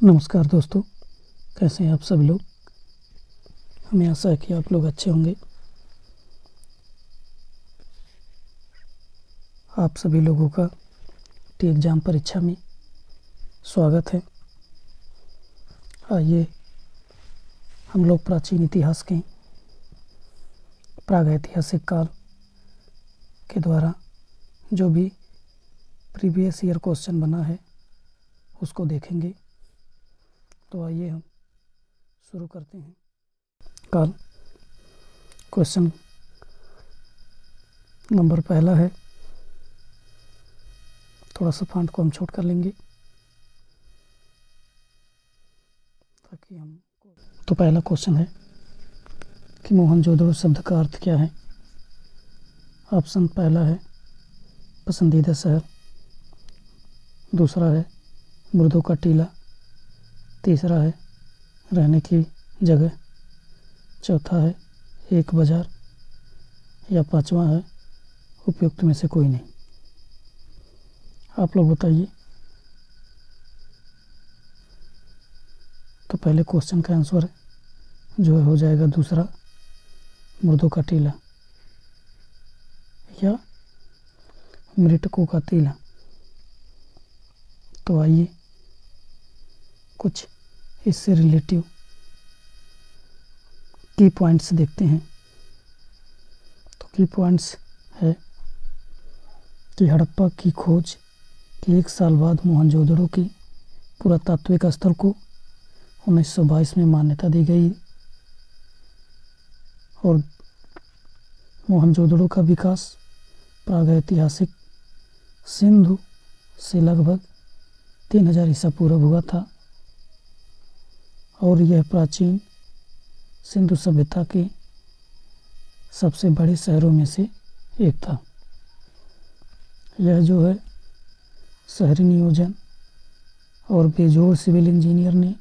नमस्कार दोस्तों, कैसे हैं आप सभी लोग। हमें आशा है कि आप लोग अच्छे होंगे। आप सभी लोगों का टी एग्ज़ाम परीक्षा में स्वागत है। आइए हम लोग प्राचीन इतिहास के प्रागैतिहासिक काल के द्वारा जो भी प्रीवियस ईयर क्वेश्चन बना है उसको देखेंगे। तो आइए हम शुरू करते हैं। काल क्वेश्चन नंबर पहला है, थोड़ा सा फॉन्ट को हम छोट कर लेंगे ताकि हम। तो पहला क्वेश्चन है कि मोहनजोदड़ो शब्द का अर्थ क्या है। ऑप्शन पहला है पसंदीदा शहर, दूसरा है मुर्दों का टीला, तीसरा है रहने की जगह, चौथा है एक बाजार, या पांचवा है उपयुक्त में से कोई नहीं। आप लोग बताइए। तो पहले क्वेश्चन का आंसर जो हो जाएगा दूसरा, मुर्दों का टीला या मृतकों का टीला। तो आइए कुछ इससे रिलेटिव की पॉइंट्स देखते हैं। तो की पॉइंट्स है कि हड़प्पा की खोज के 1 साल बाद मोहनजोदड़ो की पुरातात्विक स्थल को 1922 में मान्यता दी गई और मोहनजोदड़ो का विकास प्रागैतिहासिक सिंधु से लगभग 3000 ईसा पूर्व हुआ था और यह प्राचीन सिंधु सभ्यता के सबसे बड़े शहरों में से एक था। यह जो है शहरी नियोजन और बेजोड़ सिविल इंजीनियर ने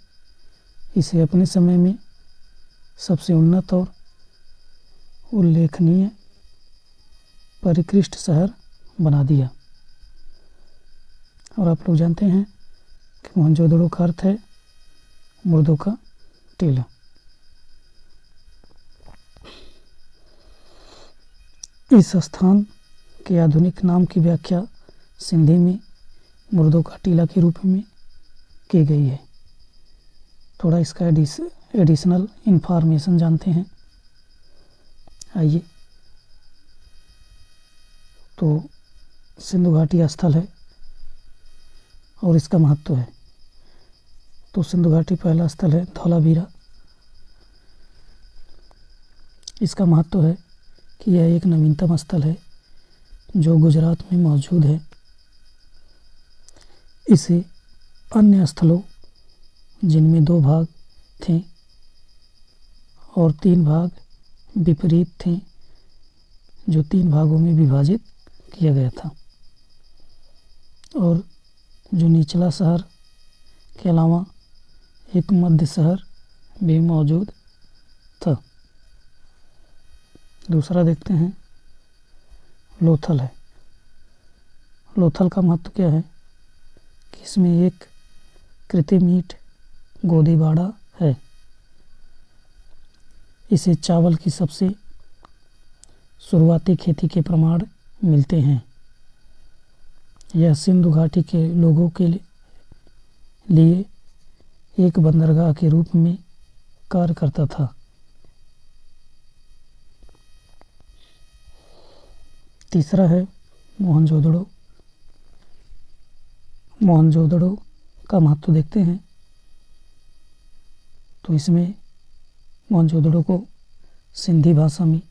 इसे अपने समय में सबसे उन्नत और उल्लेखनीय परिष्कृत शहर बना दिया। और आप लोग जानते हैं कि मोहनजोदड़ो का अर्थ है मुर्दों का टीला। इस स्थान के आधुनिक नाम की व्याख्या सिंधी में मुर्दों का टीला के रूप में की गई है। थोड़ा इसका एडिशनल इंफॉर्मेशन जानते हैं। आइए। तो सिंधु घाटी स्थल है और इसका महत्व है। तो सिंधु घाटी पहला स्थल है धौलावीरा। इसका महत्व है कि यह एक नवीनतम स्थल है जो गुजरात में मौजूद है। इसे अन्य स्थलों जिनमें 2 भाग थे और 3 भाग विपरीत थे, जो 3 भागों में विभाजित किया गया था, और जो निचला शहर के अलावा एक मध्य शहर भी मौजूद था। दूसरा देखते हैं, लोथल है। लोथल का महत्व क्या है कि इसमें एक कृत्रिम ईंट गोदीबाड़ा है। इसे चावल की सबसे शुरुआती खेती के प्रमाण मिलते हैं। यह सिंधु घाटी के लोगों के लिए एक बंदरगाह के रूप में कार्य करता था। तीसरा है मोहनजोदड़ो। मोहनजोदड़ो का महत्व देखते हैं। तो इसमें मोहनजोदड़ो को सिंधी भाषा में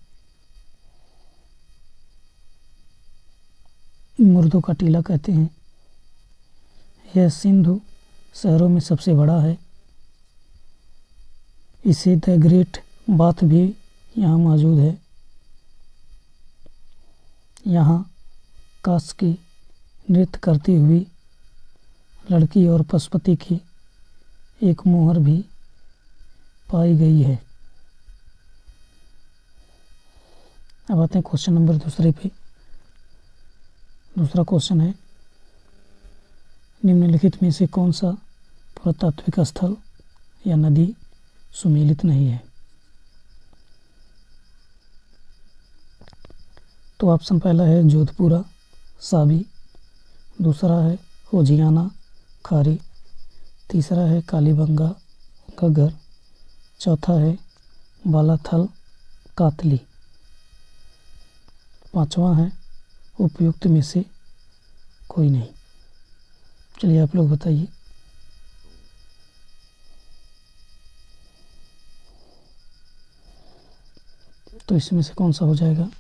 मुर्दों का टीला कहते हैं। यह सिंधु शहरों में सबसे बड़ा है। इसे द ग्रेट बाथ भी यहाँ मौजूद है। यहाँ काश की नृत्य करती हुई लड़की और पशुपति की एक मोहर भी पाई गई है। अब आते हैं क्वेश्चन नंबर दूसरे पे। दूसरा क्वेश्चन है, निम्नलिखित में से कौन सा वह तात्विक स्थल या नदी सुमेलित नहीं है। तो ऑप्शन पहला है जोधपुरा साबी, दूसरा है होजियाना खारी, तीसरा है कालीबंगा घग्गर, चौथा है बालाथल कातली, पांचवा है उपयुक्त में से कोई नहीं। चलिए आप लोग बताइए। तो इसमें से कौन सा हो जाएगा?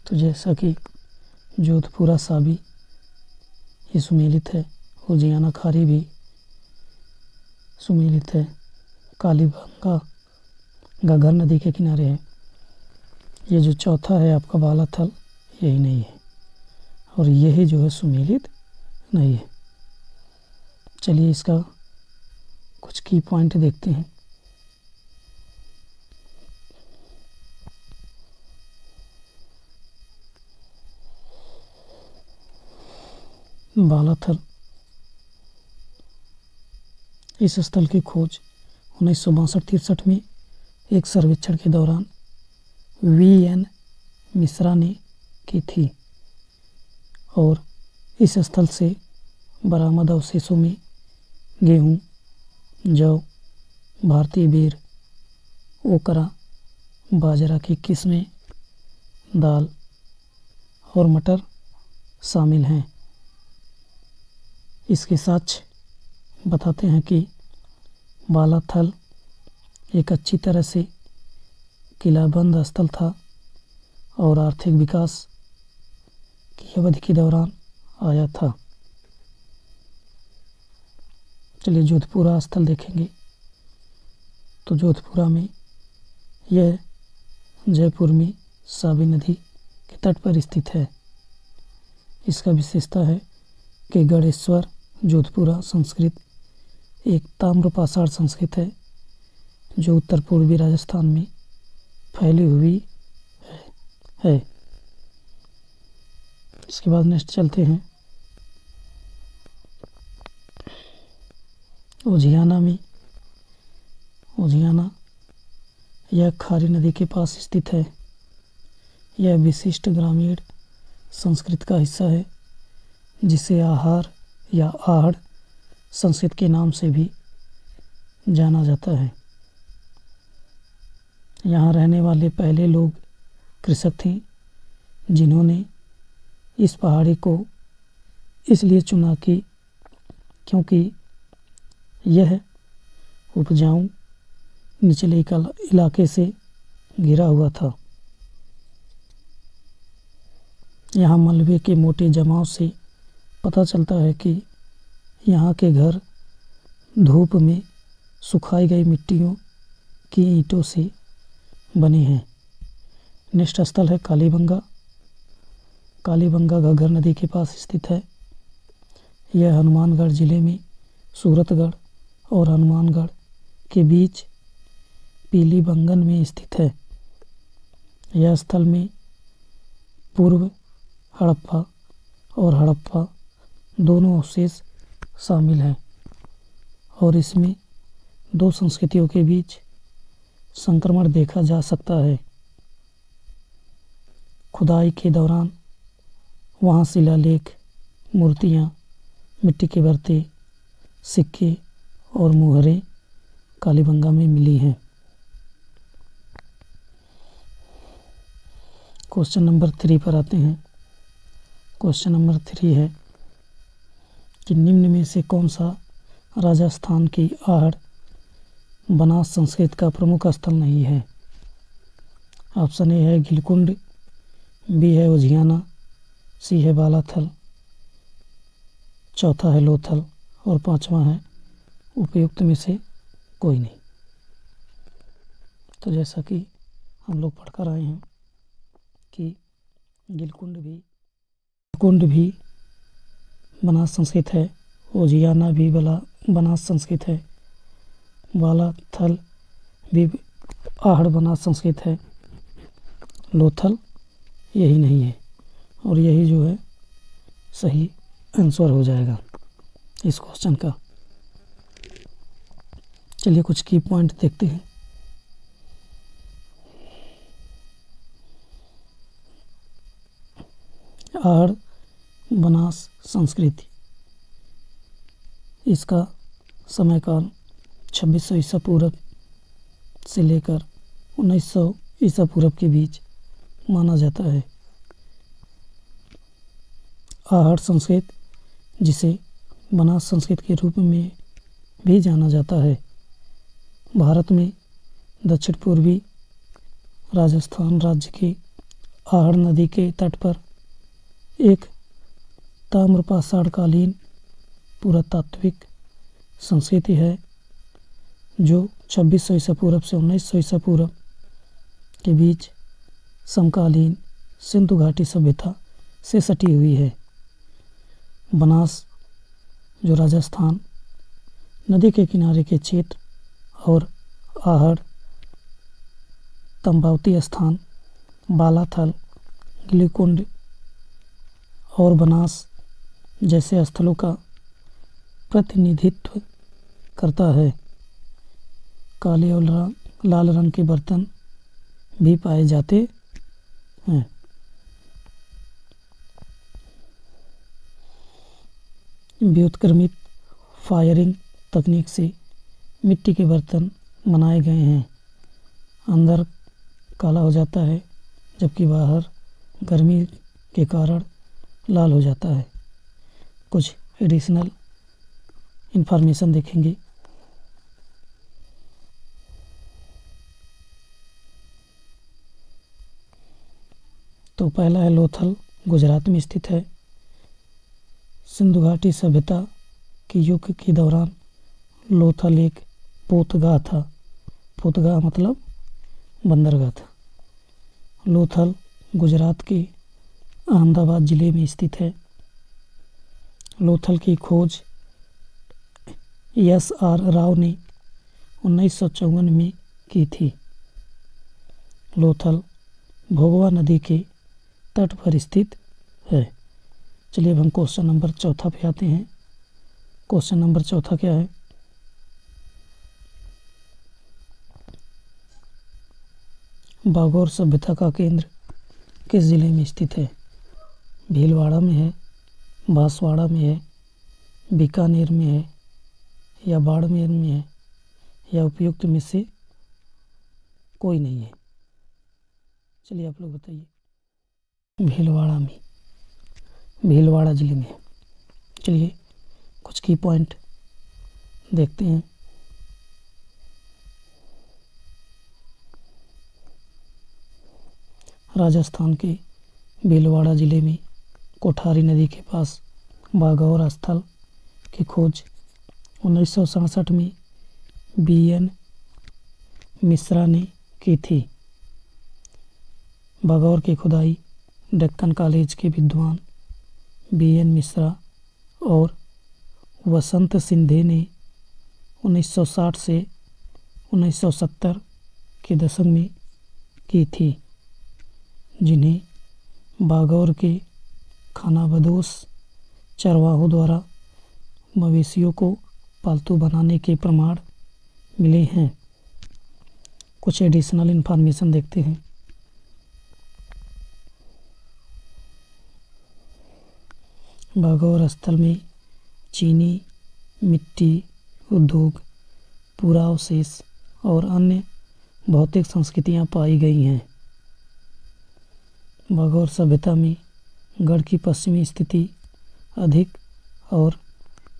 तो जैसा कि जोधपुरा साबी ये सुमेलित है, होजियाना खारी भी सुमेलित है, कालीबंगा घग्गर नदी के किनारे है, ये जो चौथा है आपका बालाथल यही नहीं है, और यही जो है सुमेलित नहीं है। चलिए इसका कुछ की पॉइंट देखते हैं। बालाथल इस स्थल की खोज 1962-63 में एक सर्वेक्षण के दौरान वी.एन. मिश्रा ने की थी, और इस स्थल से बरामद अवशेषों में गेहूँ, जौ, भारतीय बेर, ओकरा, बाजरा की किस्में, दाल और मटर शामिल हैं। इसके साक्ष्य बताते हैं कि बालाथल एक अच्छी तरह से किलाबंद स्थल था और आर्थिक विकास की अवधि के दौरान आया था। चलिए जोधपुरा स्थल देखेंगे। तो जोधपुरा में यह जयपुर में साबी नदी के तट पर स्थित है। इसका विशेषता है कि गणेश्वर जोधपुरा संस्कृत एक ताम्रपाषाण संस्कृत है जो उत्तर पूर्वी राजस्थान में फैली हुई है। इसके बाद नेक्स्ट चलते हैं। होजियाना में, होजियाना यह खारी नदी के पास स्थित है। यह विशिष्ट ग्रामीण संस्कृति का हिस्सा है जिसे आहार या आहड़ संस्कृत के नाम से भी जाना जाता है। यहाँ रहने वाले पहले लोग कृषक थे जिन्होंने इस पहाड़ी को इसलिए चुना कि क्योंकि यह उपजाऊ निचले इलाके से घिरा हुआ था। यहाँ मलबे के मोटे जमाव से पता चलता है कि यहाँ के घर धूप में सुखाई गई मिट्टियों की ईंटों से बने हैं। नेक्स्ट स्थल है कालीबंगा। कालीबंगा घग्गर नदी के पास स्थित है। यह हनुमानगढ़ जिले में सूरतगढ़ और हनुमानगढ़ के बीच पीलीबंगन में स्थित है। यह स्थल में पूर्व हड़प्पा और हड़प्पा दोनों अवशेष शामिल हैं और इसमें दो संस्कृतियों के बीच संक्रमण देखा जा सकता है। खुदाई के दौरान वहाँ शिलालेख, मूर्तियाँ, मिट्टी के बर्तन, सिक्के और मुहरें कालीबंगा में मिली हैं। क्वेश्चन नंबर 3 पर आते हैं। क्वेश्चन नंबर 3 है कि निम्न में से कौन सा राजस्थान की आहड़ बनास संस्कृत का प्रमुख स्थल नहीं है? ऑप्शन ए है गिलकुंड, बी है होजियाना, सी है बालाथल, चौथा है लोथल और पांचवा है उपयुक्त में से कोई नहीं। तो जैसा कि हम लोग पढ़कर आए हैं कि गिलकुंड भी बनास संस्कृत है, होजियाना भी बनास संस्कृत है, बालाथल भी आहड़ बनास संस्कृत है, लोथल यही नहीं है और यही जो है सही आंसर हो जाएगा इस क्वेश्चन का। चलिए कुछ की पॉइंट देखते हैं। आहड़ बनास संस्कृति, इसका समयकाल 2600 ईसा पूर्व से लेकर 1900 ईसा पूर्व के बीच माना जाता है। आहड़ संस्कृत, जिसे बनास संस्कृत के रूप में भी जाना जाता है, भारत में दक्षिण पूर्वी राजस्थान राज्य की आहड़ नदी के तट पर एक ताम्रपाषाणकालीन पुरातात्विक संस्कृति है जो 2600 ईसा पूर्व से 1900 ईसा पूर्व के बीच समकालीन सिंधु घाटी सभ्यता से सटी हुई है। बनास, जो राजस्थान नदी के किनारे के क्षेत्र, और आहड़, तंबावती स्थान, बालाथल, गिलीकुंड और बनास जैसे स्थलों का प्रतिनिधित्व करता है। काले और लाल रंग के बर्तन भी पाए जाते हैं। व्युत्क्रमित फायरिंग तकनीक से मिट्टी के बर्तन बनाए गए हैं। अंदर काला हो जाता है जबकि बाहर गर्मी के कारण लाल हो जाता है। कुछ एडिशनल इंफॉर्मेशन देखेंगे। तो पहला है लोथल, गुजरात में स्थित है। सिंधु घाटी सभ्यता के युग के दौरान लोथल एक पोतगाह था। पोतगाह मतलब बंदरगाह था। लोथल गुजरात के अहमदाबाद जिले में स्थित है। लोथल की खोज S.R. राव ने 1954 में की थी। लोथल भोगवा नदी के तट पर स्थित है। चलिए अब हम क्वेश्चन नंबर 4 पे आते हैं। क्वेश्चन नंबर 4 क्या है? बागौर सभ्यता का केंद्र किस जिले में स्थित है? भीलवाड़ा में है, बांसवाड़ा में है, बीकानेर में है या बाड़मेर में है, या उपयुक्त में से कोई नहीं है? चलिए आप लोग बताइए। भीलवाड़ा में, भीलवाड़ा जिले में। चलिए कुछ की पॉइंट देखते हैं। राजस्थान के भीलवाड़ा जिले में कोठारी नदी के पास बागौर स्थल की खोज 1967 में B.N. मिश्रा ने की थी। बागौर की खुदाई डेक्कन कॉलेज के विद्वान B.N. मिश्रा और वसंत सिंधे ने 1960 से 1970 के दशक में की थी, जिन्हें बागौर के खानाबदोश चरवाहों द्वारा मवेशियों को पालतू बनाने के प्रमाण मिले हैं। कुछ एडिशनल इंफॉर्मेशन देखते हैं। बागौर स्थल में चीनी मिट्टी उद्योग, पुरावशेष और अन्य भौतिक संस्कृतियां पाई गई हैं। बागौर सभ्यता में गढ़ की पश्चिमी स्थिति अधिक और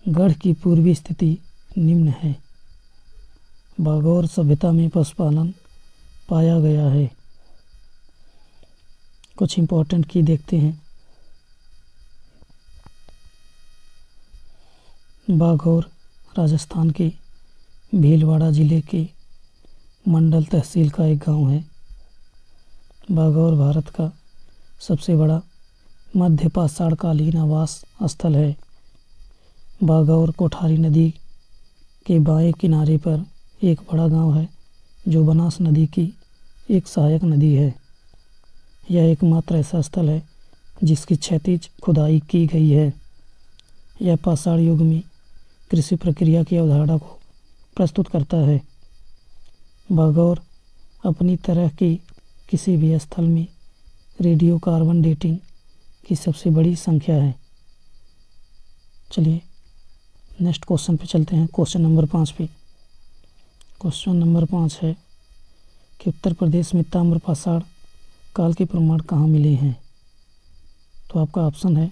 गढ़ की पूर्वी स्थिति निम्न है। बागौर सभ्यता में पशुपालन पाया गया है। कुछ इम्पोर्टेंट की देखते हैं। बागौर राजस्थान के भीलवाड़ा जिले के मंडल तहसील का एक गांव है। बागौर भारत का सबसे बड़ा मध्यपाषाणकालीन आवास स्थल है। बागौर कोठारी नदी के बाएं किनारे पर एक बड़ा गांव है जो बनास नदी की एक सहायक नदी है। यह एकमात्र ऐसा स्थल है जिसकी क्षैतिज खुदाई की गई है। यह पाषाण युग में कृषि प्रक्रिया की अवधारणा को प्रस्तुत करता है। भागौर अपनी तरह के किसी भी स्थल में रेडियो कार्बन डेटिंग की सबसे बड़ी संख्या है। चलिए नेक्स्ट क्वेश्चन पे चलते हैं, क्वेश्चन नंबर 5 पे। क्वेश्चन नंबर 5 है कि उत्तर प्रदेश में ताम्रपाषाण काल के प्रमाण कहाँ मिले हैं। तो आपका ऑप्शन है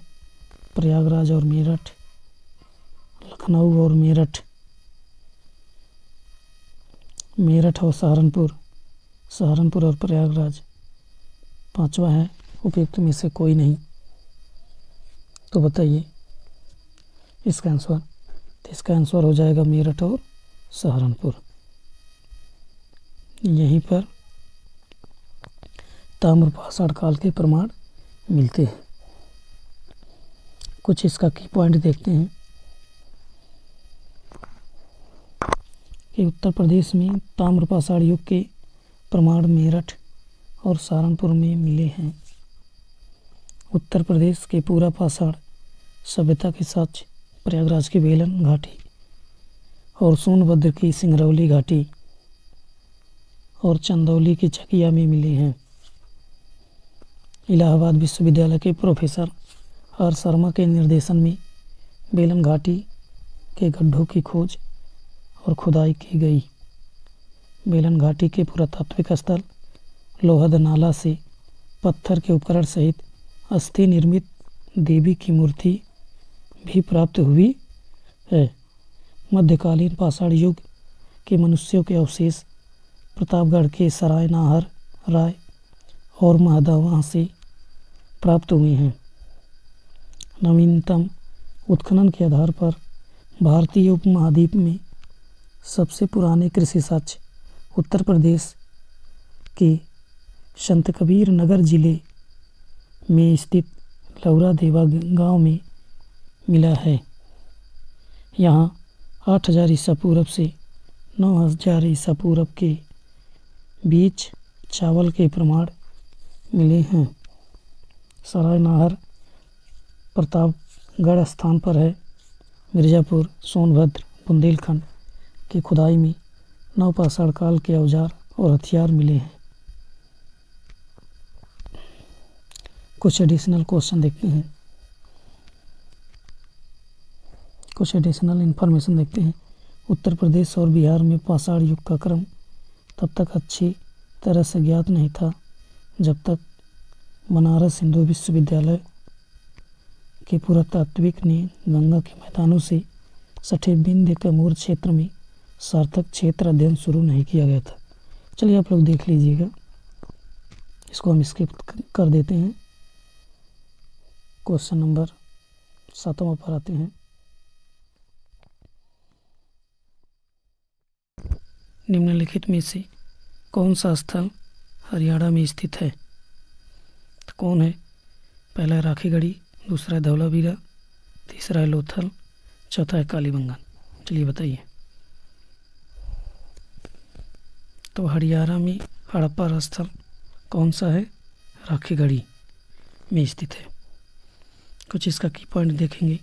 प्रयागराज और मेरठ, लखनऊ और मेरठ, मेरठ और सहारनपुर, सहारनपुर और प्रयागराज। पांचवा है उपयुक्त में से कोई नहीं। तो बताइए इसका आंसर। तो इसका आंसर हो जाएगा मेरठ और सहारनपुर। यहीं पर ताम्रपाषाण काल के प्रमाण मिलते हैं। कुछ इसका की पॉइंट देखते हैं कि उत्तर प्रदेश में ताम्रपाषाण युग के प्रमाण मेरठ और सहारनपुर में मिले हैं। उत्तर प्रदेश के पूरा पाषाण सभ्यता के साक्ष्य प्रयागराज की बेलन घाटी और सोनभद्र की सिंगरौली घाटी और चंदौली की चकिया में मिले हैं। इलाहाबाद विश्वविद्यालय के प्रोफेसर आर शर्मा के निर्देशन में बेलन घाटी के गड्ढों की खोज और खुदाई की गई। बेलन घाटी के पुरातात्विक स्थल लोहद नाला से पत्थर के उपकरण सहित अस्थि निर्मित देवी की मूर्ति भी प्राप्त हुई है। मध्यकालीन पाषाण युग के मनुष्यों के अवशेष प्रतापगढ़ के सराय नाहर राय और महदावा से प्राप्त हुए हैं। नवीनतम उत्खनन के आधार पर भारतीय उपमहाद्वीप में सबसे पुराने कृषि साक्ष्य उत्तर प्रदेश के संत कबीर नगर जिले में स्थित लौरा देवा गांव में मिला है। यहाँ 8000 ईसा पूर्व से 9000 ईसा पूर्व के बीच चावल के प्रमाण मिले हैं। सराय नाहर प्रतापगढ़ स्थान पर है। मिर्ज़ापुर, सोनभद्र, बुंदेलखंड की खुदाई में नवपाषाण काल के औजार और हथियार मिले हैं। कुछ एडिशनल क्वेश्चन देखते हैं, कुछ एडिशनल इन्फॉर्मेशन देखते हैं। उत्तर प्रदेश और बिहार में पाषाण युग का क्रम तब तक अच्छी तरह से ज्ञात नहीं था जब तक बनारस हिंदू विश्वविद्यालय के पुरातात्विक ने गंगा के मैदानों से सटे विंध्य कैमूर क्षेत्र में सार्थक क्षेत्र अध्ययन शुरू नहीं किया गया था। चलिए आप लोग देख लीजिएगा, इसको हम स्किप कर देते हैं। क्वेश्चन नंबर 7वां पर आते हैं। निम्नलिखित में से कौन सा स्थल हरियाणा में स्थित है। तो कौन है? पहला है राखीगढ़ी, दूसरा है धौलावीरा, तीसरा है लोथल, चौथा है कालीबंगान। चलिए बताइए। तो हरियाणा में हड़प्पा स्थल कौन सा है? राखीगढ़ी में स्थित है। कुछ इसका की पॉइंट देखेंगे।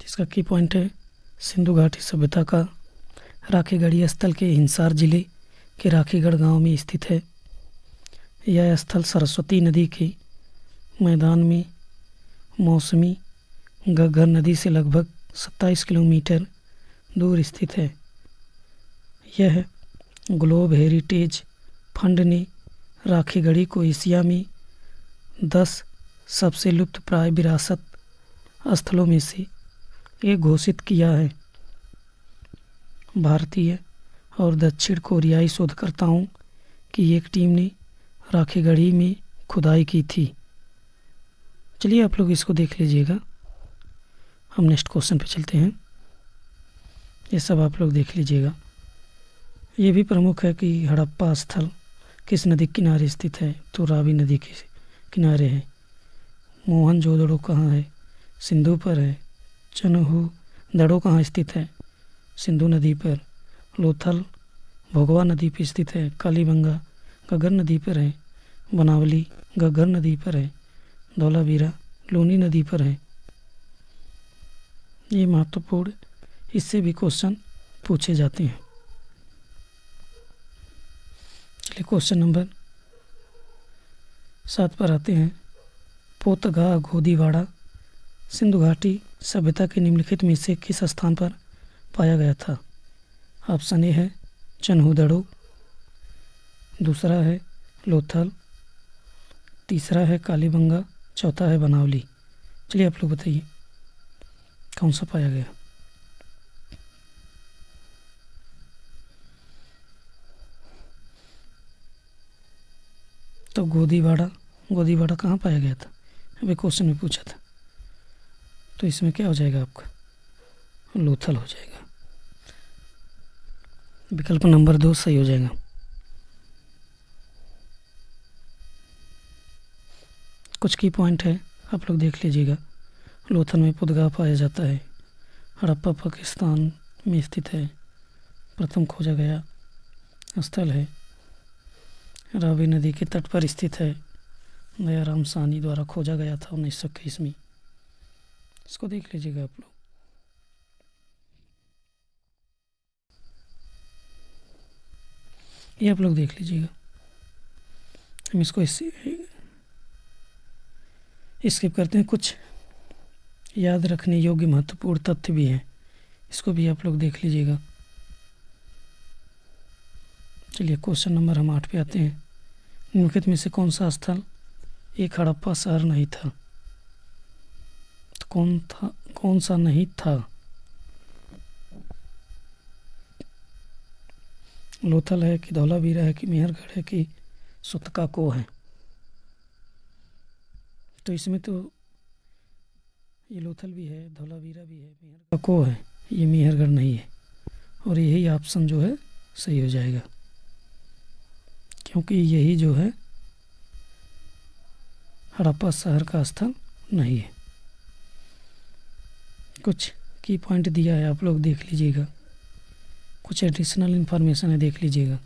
इसका की पॉइंट है सिंधु घाटी सभ्यता का राखीगढ़ी स्थल के हिसार जिले के राखीगढ़ गांव में स्थित है। यह स्थल सरस्वती नदी के मैदान में मौसमी घग्गर नदी से लगभग 27 किलोमीटर दूर स्थित है। यह ग्लोब हेरिटेज फंड ने राखीगढ़ी को एशिया में 10 सबसे लुप्तप्राय विरासत स्थलों में से एक घोषित किया है। भारतीय और दक्षिण कोरियाई शोधकर्ताओं की एक टीम ने राखीगढ़ी में खुदाई की थी। चलिए आप लोग इसको देख लीजिएगा। हम नेक्स्ट क्वेश्चन पे चलते हैं। ये सब आप लोग देख लीजिएगा। ये भी प्रमुख है कि हड़प्पा स्थल किस नदी के किनारे स्थित है। तो रावी नदी के किनारे है। मोहनजोदड़ो कहाँ है? सिंधु पर है। चन्हू-दड़ो कहाँ स्थित है? सिंधु नदी पर। लोथल भोगवा नदी पर स्थित है। कालीबंगा घग्गर नदी पर है। बनावली घग्गर नदी पर है। धौलावीरा लूनी नदी पर है। ये महत्वपूर्ण, इससे भी क्वेश्चन पूछे जाते हैं। चलिए क्वेश्चन नंबर 7 पर आते हैं। पोतगा गोदीवाड़ा सिंधु घाटी सभ्यता के निम्नलिखित में से किस स्थान पर पाया गया था? ऑप्शन ए है चन्हूदड़ो, दूसरा है लोथल, तीसरा है कालीबंगा, चौथा है बनावली। चलिए आप लोग बताइए कौन सा पाया गया। तो गोदीवाड़ा कहाँ पाया गया था? अभी क्वेश्चन में पूछा था। तो इसमें क्या हो जाएगा आपका? लोथल हो जाएगा। विकल्प नंबर 2 सही हो जाएगा। कुछ की पॉइंट है, आप लोग देख लीजिएगा। लोथल में पुदगा पाया जाता है। हड़प्पा पाकिस्तान में स्थित है। प्रथम खोजा गया स्थल है। रावी नदी के तट पर स्थित है। दयाराम साहनी द्वारा खोजा गया था 1921 में। इसको देख लीजिएगा आप लोग। ये आप लोग देख लीजिएगा। हम इसको स्किप करते हैं। कुछ याद रखने योग्य महत्वपूर्ण तथ्य भी हैं, इसको भी आप लोग देख लीजिएगा। चलिए क्वेश्चन नंबर हम 8 पे आते हैं। निम्नलिखित में से कौन सा स्थल एक हड़प्पा शहर नहीं था? तो कौन सा नहीं था? लोथल है कि धौलावीरा है कि मेहरगढ़ है कि सुतकाको है? तो इसमें तो ये लोथल भी है, धौलावीरा भी है, मेहरगढ़ है, ये मेहरगढ़ नहीं है। और यही ऑप्शन जो है सही हो जाएगा, क्योंकि यही जो है हड़प्पा शहर का स्थल नहीं है। कुछ की पॉइंट दिया है, आप लोग देख लीजिएगा। कुछ एडिशनल इन्फॉर्मेशन है, देख लीजिएगा।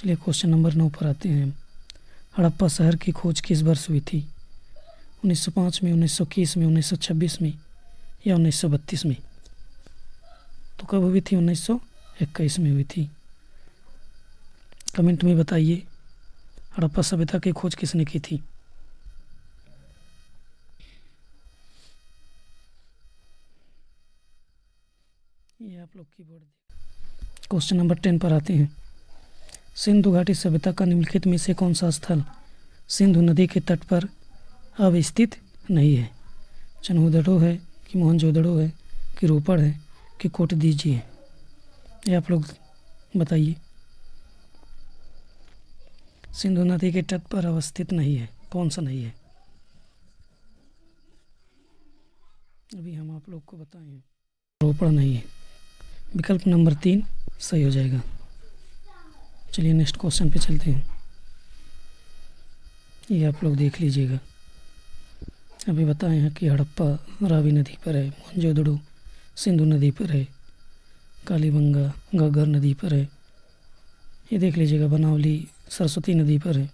चलिए क्वेश्चन नंबर 9 पर आते हैं। हड़प्पा शहर की खोज किस वर्ष हुई थी? 1905 में, 1921 में, 1926 में या 1932 में? तो कब हुई थी? 1921 में हुई थी। कमेंट में बताइए हड़प्पा सभ्यता की खोज किसने की थी? ये आप लोग कीबोर्ड। क्वेश्चन नंबर 10 पर आते हैं। सिंधु घाटी सभ्यता का निम्नलिखित में से कौन सा स्थल सिंधु नदी के तट पर अवस्थित नहीं है? चन्हूदड़ो है कि मोहनजोदड़ो है कि रोपड़ है कि कोटदीजी है? ये आप लोग बताइए। सिंधु नदी के तट पर अवस्थित नहीं है, कौन सा नहीं है? अभी हम आप लोग को बताएं। रोपड़ नहीं है। विकल्प नंबर 3 सही हो जाएगा। चलिए नेक्स्ट क्वेश्चन पे चलते हैं। ये आप लोग देख लीजिएगा। अभी बताए हैं कि हड़प्पा रावी नदी पर है, मोहनजोदड़ो सिंधु नदी पर है, कालीबंगा घग्गर नदी पर है। ये देख लीजिएगा, बनावली सरस्वती नदी पर है।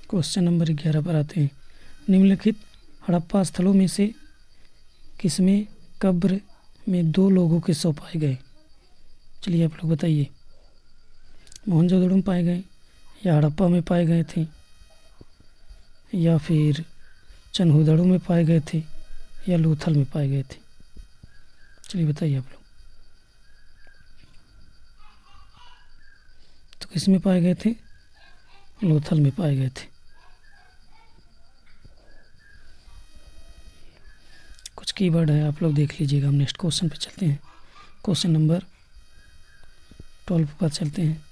क्वेश्चन नंबर 11 पर आते हैं। निम्नलिखित हड़प्पा स्थलों में से किसमें कब्र में 2 लोगों के शव पाए गए? चलिए आप लोग बताइए। मोहनजोदड़ो में पाए गए या हड़प्पा में पाए गए थे या फिर चन्हूदड़ो में पाए गए थे या लोथल में पाए गए थे? चलिए बताइए आप लोग। तो किस में पाए गए थे? लोथल में पाए गए थे। कुछ कीवर्ड है, आप लोग देख लीजिएगा। हम नेक्स्ट क्वेश्चन पे चलते हैं। क्वेश्चन नंबर 12 पर चलते हैं।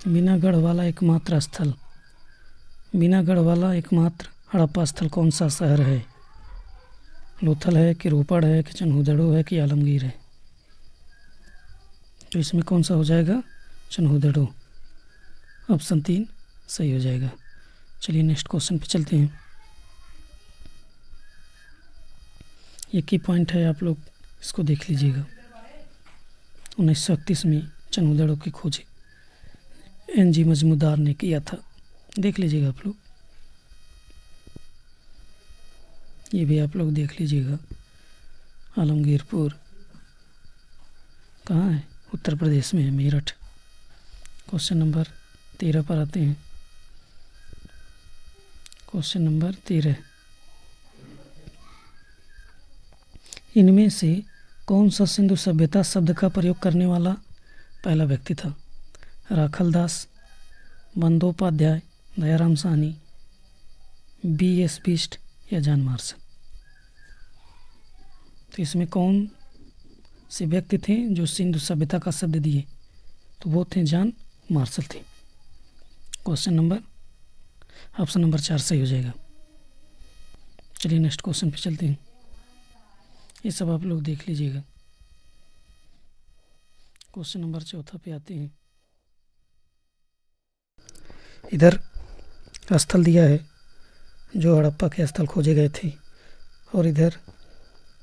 मीनागढ़ वाला एकमात्र हड़प्पा स्थल कौन सा शहर है? लोथल है कि रोपड़ है कि चन्हूदड़ो है कि आलमगीर है? तो इसमें कौन सा हो जाएगा? चन्हूदड़ो। ऑप्शन 3 सही हो जाएगा। चलिए नेक्स्ट क्वेश्चन पे चलते हैं। ये की पॉइंट है, आप लोग इसको देख लीजिएगा। 1931 में चंहुदड़ों की खोज NG मजमूदार ने किया था, देख लीजिएगा आप लोग। ये भी आप लोग देख लीजिएगा। आलमगीरपुर कहाँ है? उत्तर प्रदेश में है, मेरठ। क्वेश्चन नंबर 13 पर आते हैं। क्वेश्चन नंबर 13, इनमें से कौन सा सिंधु सभ्यता शब्द का प्रयोग करने वाला पहला व्यक्ति था? राखल दास, बंदोपाध्याय, दयाराम साहनी, BS बिष्ट या जॉन मार्शल? तो इसमें कौन से व्यक्ति थे जो सिंधु सभ्यता का शब्द दिए? तो वो थे जॉन मार्शल थे। क्वेश्चन नंबर ऑप्शन नंबर 4 सही हो जाएगा। चलिए नेक्स्ट क्वेश्चन पे चलते हैं। ये सब आप लोग देख लीजिएगा। क्वेश्चन नंबर 4 पे आते हैं। इधर स्थल दिया है जो हड़प्पा के स्थल खोजे गए थे, और इधर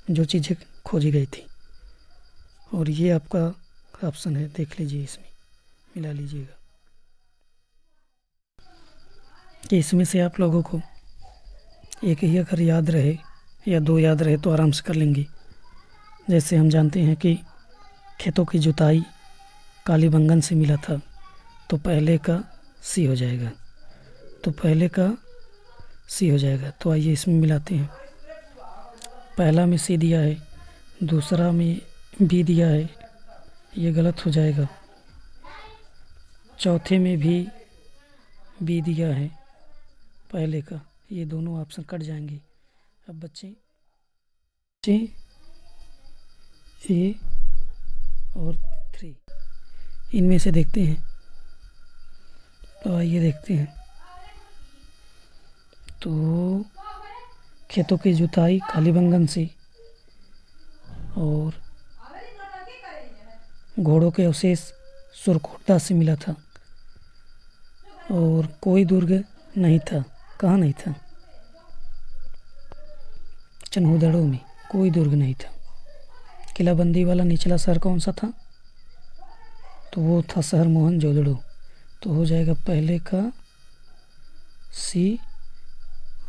जो चीज़ें खोजी गई थी, और ये आपका ऑप्शन है, देख लीजिए, इसमें मिला लीजिएगा कि इसमें से आप लोगों को एक ही अगर याद रहे या 2 याद रहे तो आराम से कर लेंगे। जैसे हम जानते हैं कि खेतों की जुताई कालीबंगन से मिला था, तो पहले का सी हो जाएगा, तो पहले का सी हो जाएगा। तो आइए इसमें मिलाते हैं। पहला में सी दिया है, दूसरा में बी दिया है, ये गलत हो जाएगा। चौथे में भी बी दिया है पहले का, ये दोनों ऑप्शन कट जाएंगे। अब बच्चे ए और 3 इनमें से देखते हैं। तो आइए देखते हैं। तो खेतों की जुताई कालीबंगन से, और घोड़ों के अवशेष सुरकोटा से मिला था, और कोई दुर्ग नहीं था। कहाँ नहीं था? चन्हुदड़ों में कोई दुर्ग नहीं था। किलाबंदी वाला निचला शहर कौन सा था? तो वो था शहर मोहनजोदड़ो। तो हो जाएगा पहले का सी,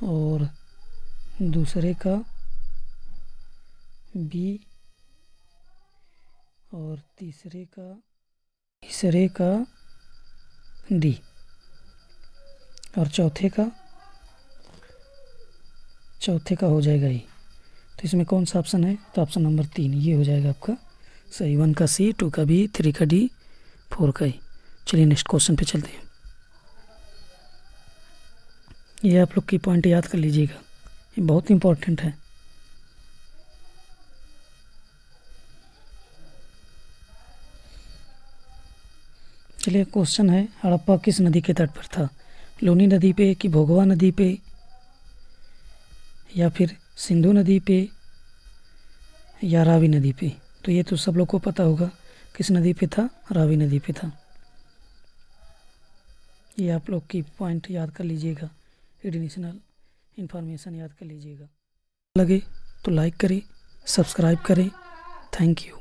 और दूसरे का बी, और तीसरे का डी, और चौथे का हो जाएगा ई। तो इसमें कौन सा ऑप्शन है? तो ऑप्शन नंबर 3 ये हो जाएगा आपका सही। 1 का सी, 2 का बी, 3 का डी, 4 का ई। चलिए नेक्स्ट क्वेश्चन पे चलते हैं। ये आप लोग की पॉइंट याद कर लीजिएगा, ये बहुत इंपॉर्टेंट है। चलिए क्वेश्चन है, हड़प्पा किस नदी के तट पर था? लूनी नदी पे, कि भोगवा नदी पे, या फिर सिंधु नदी पे, या रावी नदी पे? तो ये तो सब लोग को पता होगा किस नदी पे था, रावी नदी पे था। ये आप लोग की पॉइंट याद कर लीजिएगा, एडिशनल इन्फॉर्मेशन याद कर लीजिएगा। लगे तो लाइक करें, सब्सक्राइब करें। Thank you.